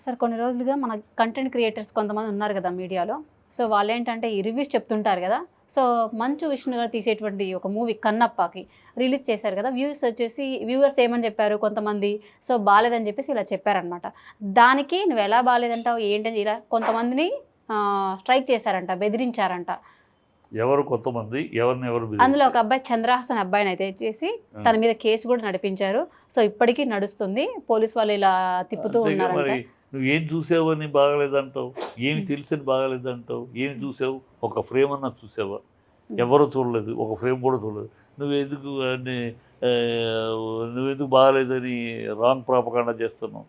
Sir కొన్ని రోజులుగా మన కంటెంట్ క్రియేటర్స్ కొంతమంది ఉన్నారు కదా మీడియాలో. సో వాళ్ళేంటంటే ఈ రివ్యూస్ చెప్తుంటారు కదా. సో మంచు విష్ణు గారు తీసేటువంటి ఒక మూవీ కన్నప్పకి రిలీజ్ చేశారు కదా. వ్యూవర్స్ ఏమని చెప్పారు కొంతమంది, సో బాలేదని చెప్పేసి ఇలా చెప్పారనమాట. దానికి నువ్వు ఎలా బాలేదంటావు ఏంటని ఇలా కొంతమందిని స్ట్రైక్ చేశారంట, బెదిరించారంట. ఎవరు కొంతమంది ఎవరు అందులో ఒక అబ్బాయి చంద్రహాసన్ అబ్బాయిని అయితే చేసి తన మీద కేసు కూడా నడిపించారు. సో ఇప్పటికీ నడుస్తుంది. పోలీసు వాళ్ళు ఇలా తిప్పుతూ ఉన్నారు. నువ్వు ఏం చూసావని బాగలేదంటావు, ఏమి తెలిసని బాగలేదంటావు, ఏమి చూసావు? ఒక ఫ్రేమ్ అన్నా చూసావా? ఎవరు చూడలేదు, ఒక ఫ్రేమ్ కూడా చూడలేదు. నువ్వెందుకు బాగలేదని రాంగ్ ప్రాపకాండా చేస్తున్నావు?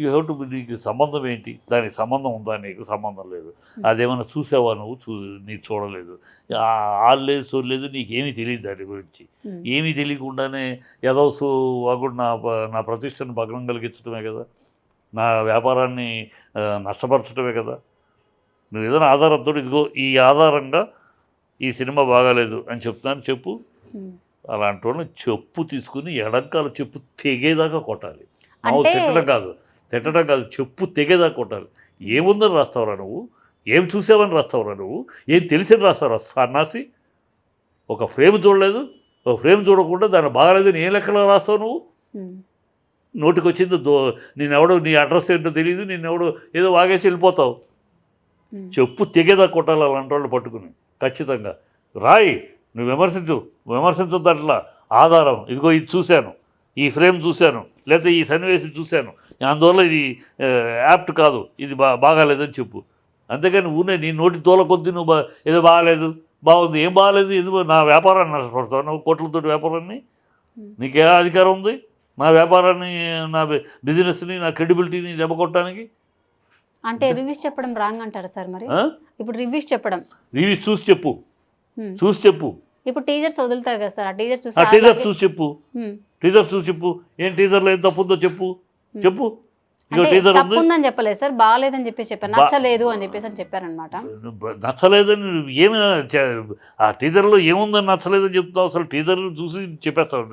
You have to. నీకు సంబంధం ఏంటి? దానికి సంబంధం ఉందా? నీకు సంబంధం లేదు. అదేమన్నా చూసావా? నువ్వు నీకు చూడలేదు, ఆడలేదు, చూడలేదు, నీకేమీ తెలియదు దాని గురించి. ఏమీ తెలియకుండానే ఏదో వాగుడు నా ప్రతిష్టను భగ్నం కలిగించడమే కదా, నా వ్యాపారాన్ని నష్టపరచడమే కదా. నువ్వు ఏదైనా ఆధారంతో ఇదిగో ఈ ఆధారంగా ఈ సినిమా బాగాలేదు అని చెప్తున్నాను చెప్పు. అలాంటి వాళ్ళని చెప్పు తీసుకుని ఎడంకాల చెప్పు తెగేదాకా కొట్టాలి. తిట్టడం కాదు, చెప్పు తెగేదాకా కొట్టాలి. ఏముందని రాస్తావురా నువ్వు? ఏం చూసావని రాస్తావురా నువ్వు? ఏం తెలిసని రాస్తావురా సన్నాసి? ఒక ఫ్రేమ్ చూడలేదు, ఒక ఫ్రేమ్ చూడకుండా దాన్ని బాగాలేదని ఏ లెక్కలో రాస్తావు నువ్వు? నోటికి వచ్చింది నేనెవడో, నీ అడ్రస్ ఏంటో తెలియదు, నేనెవడో ఏదో వాగేసి వెళ్ళిపోతావు. చెప్పు తెగేదా కొట్టాలి అలాంటి వాళ్ళు పట్టుకుని. ఖచ్చితంగా రాయి, నువ్వు విమర్శించొద్దు. అట్లా ఆధారం ఇదిగో ఇది చూశాను, ఈ ఫ్రేమ్ చూశాను, లేదా ఈ సన్నివేశం చూశాను, అందువల్ల ఇది యాప్ట్ కాదు, ఇది బాగాలేదని చెప్పు. అంతేగాని నీ నోటి తోల కొద్ది నువ్వు ఏదో బాగాలేదు బాగుంది, ఏం బాగాలేదు, ఎందుకు నా వ్యాపారాన్ని నష్టపడతావు నువ్వు? కోట్లతోటి వ్యాపారాన్ని నీకే అధికారం ఉంది? నా వ్యాపారాన్ని, నా బిజినెస్ని, నా క్రెడిబిలిటీని దెబ్బ కొట్టడానికి? అంటే రివ్యూస్ చెప్పడం రాంగ్ అంటారు సార్. మరి ఇప్పుడు రివ్యూస్ చూసి చెప్పు. ఇప్పుడు టీజర్స్ వదులుతారు కదా సార్, ఆ టీజర్స్ చూసి చెప్పు. ఏం టీజర్లో ఏం తప్పుందో చెప్పు. ఇగో టీజర్ తప్పుందని చెప్పలేదు సార్, బాగాలేదని చెప్పేసి చెప్పారు, నచ్చలేదు అని చెప్పేసి అని చెప్పారనమాట. నచ్చలేదని ఏమి ఆ టీజర్లో ఏముందని నచ్చలేదని చెప్తావు? అసలు టీజర్ చూసి చెప్పేస్తావు.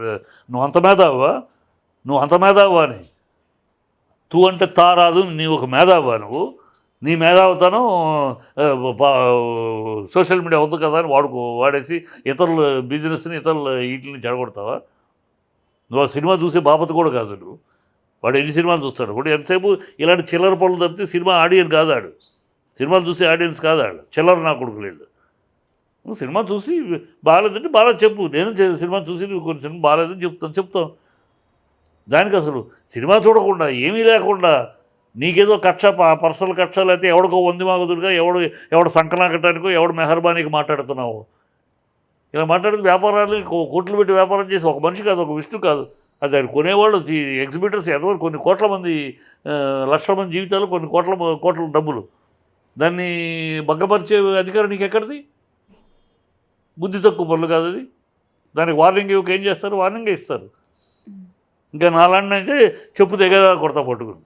నువ్వు అంత మేధావా అని. తూ అంటే తా రాదు, నీవు ఒక మేధావా నువ్వు. నీ మేధావుతాను సోషల్ మీడియా వద్దు కదా అని వాడేసి ఇతరుల బిజినెస్ని, ఇతరుల వీటిని చెడగొడతావా? నువ్వు ఆ సినిమా చూసే బాపత కూడా కాదు నువ్వు. వాడు ఎన్ని సినిమాలు చూస్తాడు? ఇప్పుడు ఎంతసేపు ఇలాంటి చిల్లర పనులు తప్పితే సినిమా ఆడియన్స్ కాదాడు, సినిమాలు చూసే ఆడియన్స్ కాదాడు, చిల్లర నా కొడుకు లేదు. నువ్వు సినిమా చూసి బాగాలేదంటే బాగా చెప్పు. నేను సినిమా చూసి నువ్వు కొన్ని సినిమా బాగాలేదని చెప్తాం. దానికి అసలు సినిమా చూడకుండా ఏమీ లేకుండా నీకేదో కక్ష, పర్సనల్ కక్ష, లేకపోతే ఎవడికో వందిమాగుదుడుగా ఎవడు సంకనాకటానికో ఎవడు మెహర్బానీకి మాట్లాడుతున్నావు. ఇలా మాట్లాడితే వ్యాపారాలు కోట్లు పెట్టి వ్యాపారం చేసి ఒక మనిషి కాదు, ఒక విష్ణు కాదు, అది దాన్ని కొనేవాళ్ళు ఎగ్జిబిటర్స్ ఎంతవరకు కొన్ని కోట్ల మంది, లక్షల మంది జీవితాలు, కొన్ని కోట్ల డబ్బులు. దాన్ని భంగపరిచే అధికారం నీకు ఎక్కడిది? బుద్ధి తక్కువ పనులు కాదు అది. దానికి వార్నింగ్ ఇవ్వక ఏం చేస్తారు? వార్నింగే ఇస్తారు. ఇంకా నాలాంటి అయితే చెప్పు దగ్గర కొడతా పట్టుకుని.